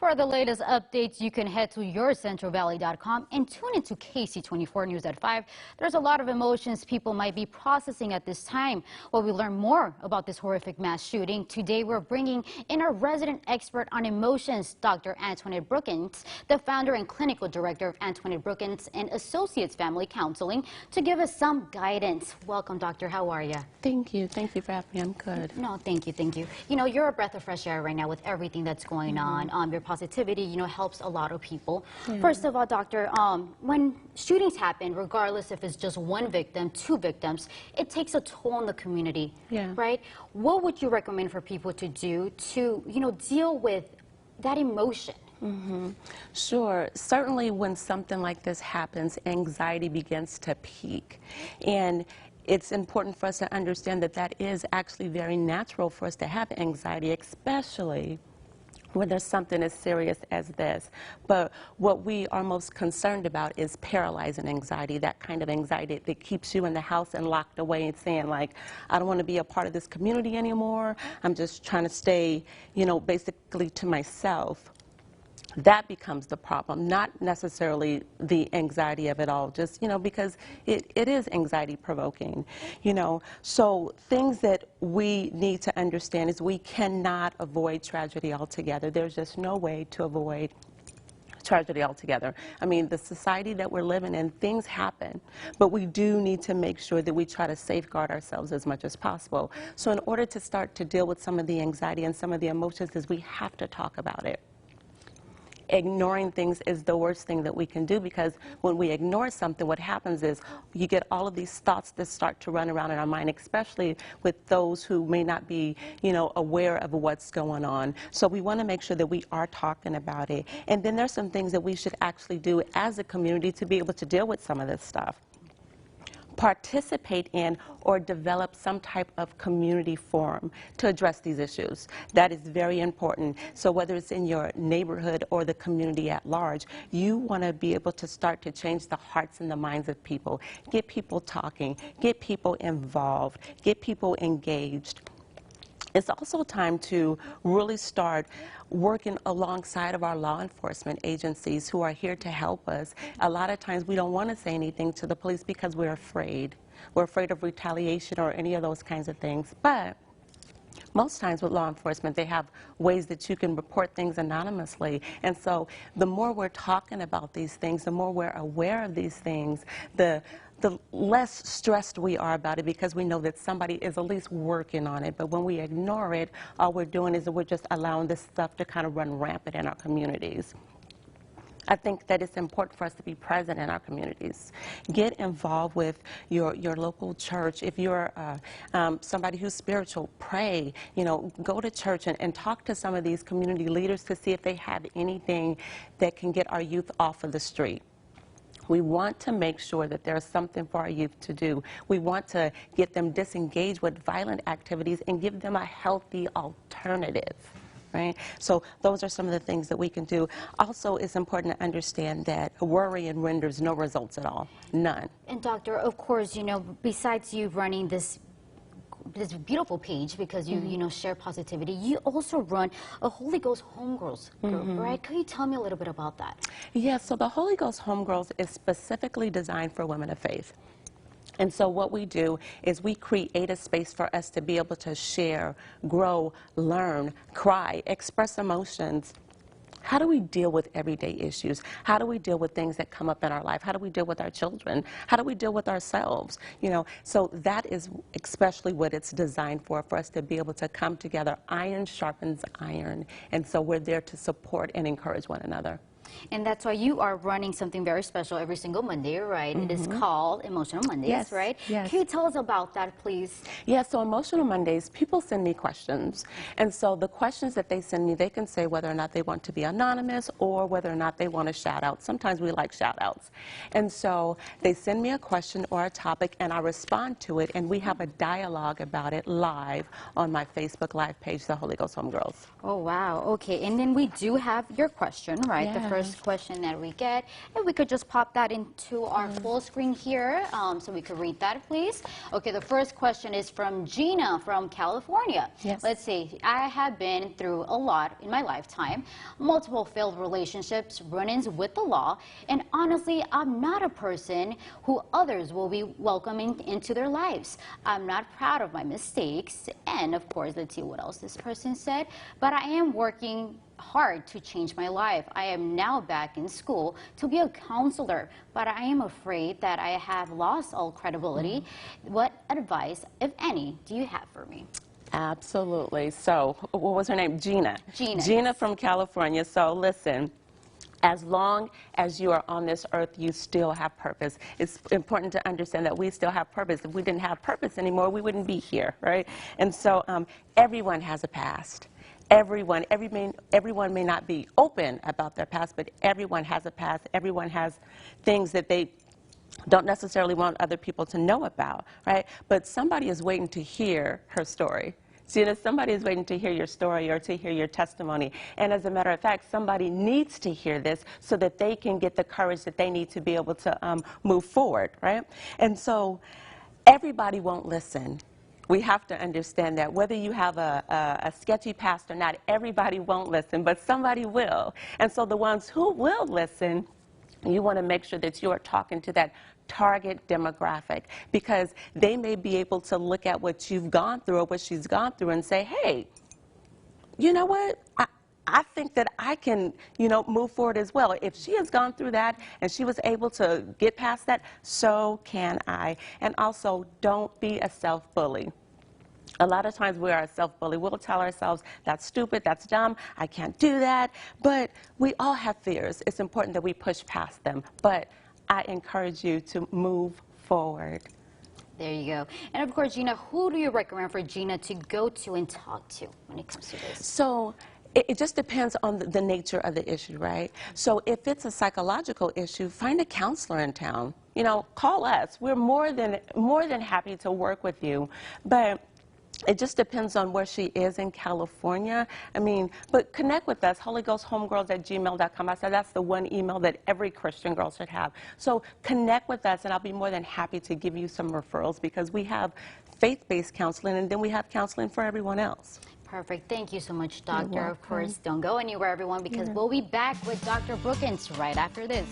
For the latest updates, you can head to yourcentralvalley.com and tune into KC24 News at 5. There's a lot of emotions people might be processing at this time. While we learn more about this horrific mass shooting, today we're bringing in our resident expert on emotions, Dr. Antoinette Brookins, the founder and clinical director of Antoinette Brookins and Associates Family Counseling, to give us some guidance. Welcome, doctor. How are you? Thank you. Thank you for having me. I'm good. No, thank you. Thank you. You know, you're a breath of fresh air right now with everything that's going on. Your positivity, helps a lot of people. Yeah. First of all, doctor, when shootings happen, regardless if it's just one victim, two victims, it takes a toll on the community, right? What would you recommend for people to do to, deal with that emotion? Sure. Certainly when something like this happens, anxiety begins to peak. And it's important for us to understand that that is actually very natural for us to have anxiety, especially when there's something as serious as this. But what we are most concerned about is paralyzing anxiety, that kind of anxiety that keeps you in the house and locked away and saying, like, I don't want to be a part of this community anymore. I'm just trying to stay, basically to myself. That becomes the problem, not necessarily the anxiety of it all, just, because it is anxiety provoking, So things that we need to understand is we cannot avoid tragedy altogether. There's just no way to avoid tragedy altogether. I mean, the society that we're living in, things happen, but we do need to make sure that we try to safeguard ourselves as much as possible. So in order to start to deal with some of the anxiety and some of the emotions, is we have to talk about it. Ignoring things is the worst thing that we can do, because when we ignore something, what happens is you get all of these thoughts that start to run around in our mind, especially with those who may not be, aware of what's going on. So we want to make sure that we are talking about it. And then there's some things that we should actually do as a community to be able to deal with some of this stuff. Participate in or develop some type of community forum to address these issues. That is very important. So whether it's in your neighborhood or the community at large, you want to be able to start to change the hearts and the minds of people. Get people talking, get people involved, get people engaged. It's also time to really start working alongside of our law enforcement agencies who are here to help us. A lot of times we don't want to say anything to the police because we're afraid. We're afraid of retaliation or any of those kinds of things. But most times with law enforcement, they have ways that you can report things anonymously. And so the more we're talking about these things, the more we're aware of these things, the less stressed we are about it, because we know that somebody is at least working on it. But when we ignore it, all we're doing is we're just allowing this stuff to kind of run rampant in our communities. I think that it's important for us to be present in our communities. Get involved with your local church. If you're somebody who's spiritual, pray. Go to church and talk to some of these community leaders to see if they have anything that can get our youth off of the street. We want to make sure that there's something for our youth to do. We want to get them disengaged with violent activities and give them a healthy alternative. Right? So those are some of the things that we can do. Also, it's important to understand that worrying renders no results at all. None. And doctor, of course, besides you running this beautiful page, because you share positivity, you also run a Holy Ghost Homegirls group, right? Could you tell me a little bit about that? Yeah, so the Holy Ghost Homegirls is specifically designed for women of faith. And so what we do is we create a space for us to be able to share, grow, learn, cry, express emotions. How do we deal with everyday issues? How do we deal with things that come up in our life? How do we deal with our children? How do we deal with ourselves? So that is especially what it's designed for us to be able to come together. Iron sharpens iron. And so we're there to support and encourage one another. And that's why you are running something very special every single Monday, right? It is called Emotional Mondays, right? Yes. Can you tell us about that, please? Yeah, so Emotional Mondays, people send me questions. And so the questions that they send me, they can say whether or not they want to be anonymous or whether or not they want a shout out. Sometimes we like shout outs. And so they send me a question or a topic and I respond to it, and we have a dialogue about it live on my Facebook Live page, The Holy Ghost Homegirls. Oh, wow. Okay. And then we do have your question, right? Yeah. The first first question that we get. And we could just pop that into our full screen here so we could read that, please. Okay, the first question is from Gina from California. Yes. Let's see. I have been through a lot in my lifetime, multiple failed relationships, run-ins with the law, and honestly, I'm not a person who others will be welcoming into their lives. I'm not proud of my mistakes, and of course, let's see what else this person said, but I am working hard to change my life. I am now back in school to be a counselor, but I am afraid that I have lost all credibility. What advice, if any, do you have for me? Absolutely. So, what was her name? Gina. Gina, Gina yes. from California. So, listen. As long as you are on this earth, you still have purpose. It's important to understand that we still have purpose. If we didn't have purpose anymore, we wouldn't be here, right? And so everyone has a past. Everyone may not be open about their past, but everyone has a past. Everyone has things that they don't necessarily want other people to know about, right? But somebody is waiting to hear her story. So, you know, somebody is waiting to hear your story or to hear your testimony. And as a matter of fact, somebody needs to hear this so that they can get the courage that they need to be able to move forward, right? And so everybody won't listen. We have to understand that whether you have a sketchy past or not, everybody won't listen, but somebody will. And so the ones who will listen, you want to make sure that you are talking to that target demographic, because they may be able to look at what you've gone through or what she's gone through and say, hey, you know what? I think that I can, you know, move forward as well. If she has gone through that and she was able to get past that, so can I. And also, don't be a self-bully. A lot of times we are a self-bully. We'll tell ourselves, that's stupid, that's dumb, I can't do that. But we all have fears. It's important that we push past them. But I encourage you to move forward. There you go. And of course, Gina, who do you recommend for Gina to go to and talk to when it comes to this? So it just depends on the nature of the issue, right? So if it's a psychological issue, find a counselor in town. You know, call us. We're more than happy to work with you. But it just depends on where she is in California. I mean, but connect with us, holyghosthomegirls@gmail.com. I said that's the one email that every Christian girl should have. So connect with us, and I'll be more than happy to give you some referrals, because we have faith-based counseling, and then we have counseling for everyone else. Perfect. Thank you so much, Doctor. You're Of course, welcome. don't go anywhere, everyone, because we'll be back with Dr. Brookins right after this.